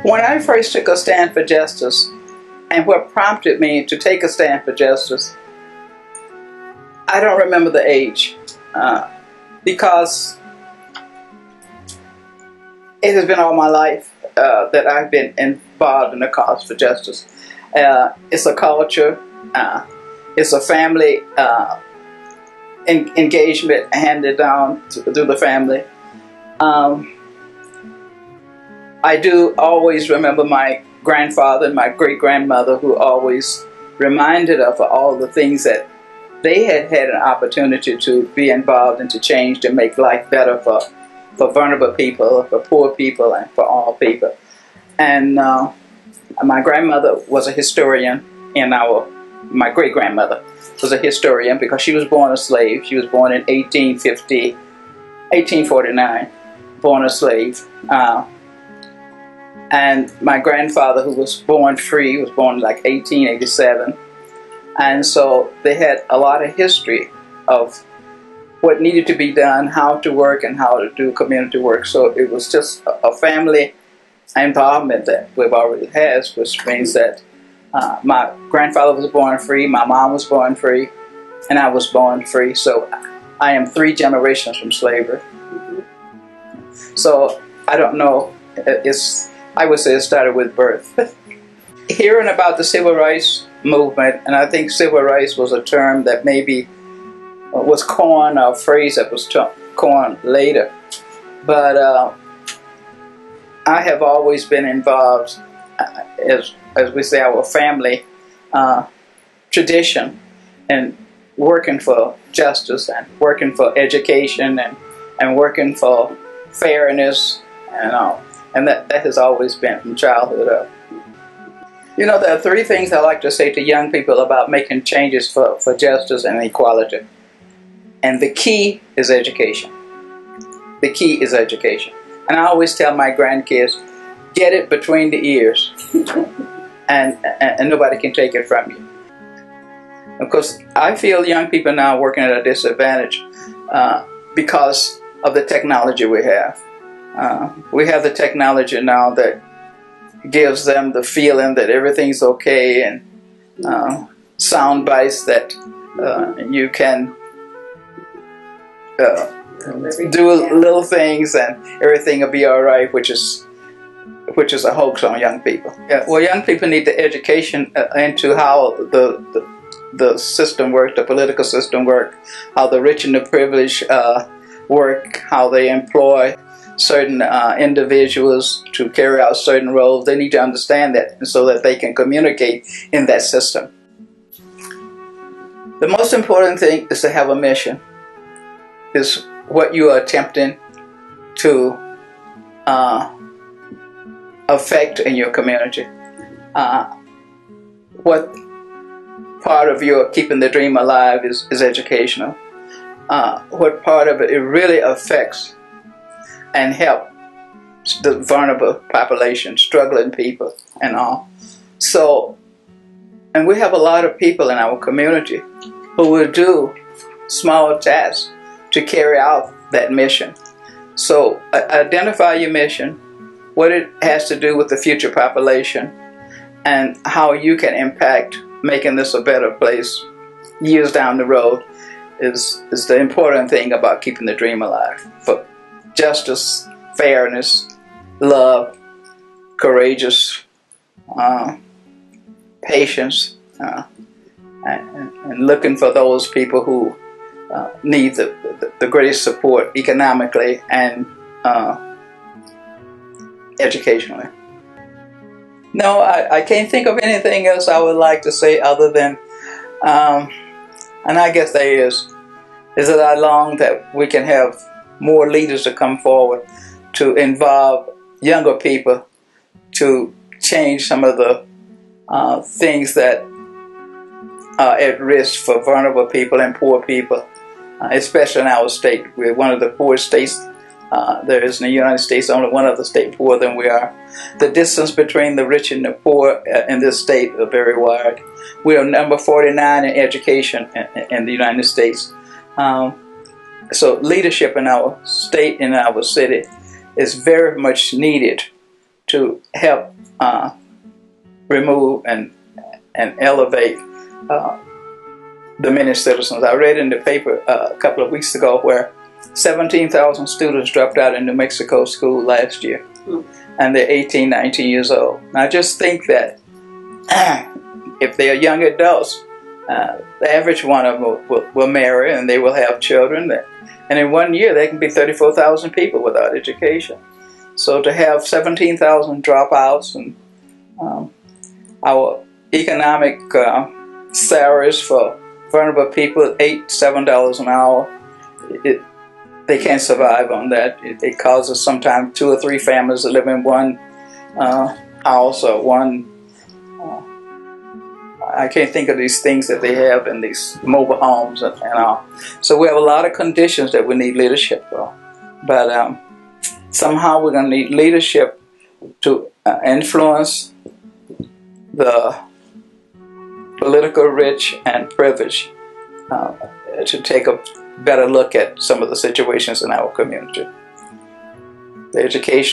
When I first took a stand for justice, and what prompted me to take a stand for justice, I don't remember the age, because it has been all my life that I've been involved in the cause for justice. It's a culture, it's a family engagement handed down through the family. I do always remember my grandfather and my great-grandmother, who always reminded of all the things that they had had an opportunity to be involved and to change, to make life better for vulnerable people, for poor people, and for all people. And my grandmother was a historian, and my great-grandmother was a historian because she was born a slave. She was born in 1849, born a slave. And my grandfather, who was born free, was born like 1887. And so they had a lot of history of what needed to be done, how to work, and how to do community work. So it was just a family involvement that we've already had, which means that my grandfather was born free, my mom was born free, and I was born free. So I am 3 generations from slavery. So I don't know, I would say it started with birth. Hearing about the civil rights movement, and I think civil rights was a term that maybe was coined, or a phrase that was coined later. But I have always been involved, as we say, our family tradition, and working for justice, and working for education, and working for fairness, and all. And that has always been from childhood up. You know, there are 3 things I like to say to young people about making changes for justice and equality. And the key is education. The key is education. And I always tell my grandkids, get it between the ears. and nobody can take it from you. Of course, I feel young people now working at a disadvantage because of the technology we have. We have the technology now that gives them the feeling that everything's okay, and sound bites that you can do little things and everything will be all right, which is a hoax on young people. Yeah, well, young people need the education into how the system works, the political system works, how the rich and the privileged work, how they employ certain individuals to carry out certain roles. They need to understand that so that they can communicate in that system. The most important thing is to have a mission, is what you are attempting to affect in your community. What part of your keeping the dream alive is educational. What part of it really affects and help the vulnerable population, struggling people, and all. So, and we have a lot of people in our community who will do small tasks to carry out that mission. So, identify your mission, what it has to do with the future population, and how you can impact making this a better place years down the road is the important thing about keeping the dream alive. For justice, fairness, love, courageous, patience, and looking for those people who need the greatest support economically and educationally. No, I can't think of anything else I would like to say other than, and I guess there is that I long that we can have more leaders to come forward to involve younger people to change some of the things that are at risk for vulnerable people and poor people, especially in our state. We're one of the poorest states there is in the United States, only one other state poorer than we are. The distance between the rich and the poor in this state are very wide. We are number 49 in education in the United States. So leadership in our state and our city is very much needed to help remove and elevate diminished citizens. I read in the paper a couple of weeks ago where 17,000 students dropped out in New Mexico school last year, and they're 18, 19 years old. Now just think that if they are young adults, the average one of them will marry and they will have children, and in 1 year there can be 34,000 people without education. So to have 17,000 dropouts, and our economic salaries for vulnerable people $8, $7 an hour, they can't survive on that. It causes sometimes 2 or 3 families to live in one house or one. I can't think of these things that they have in these mobile homes and all. So we have a lot of conditions that we need leadership for. But somehow we're going to need leadership to influence the political rich and privileged to take a better look at some of the situations in our community. The education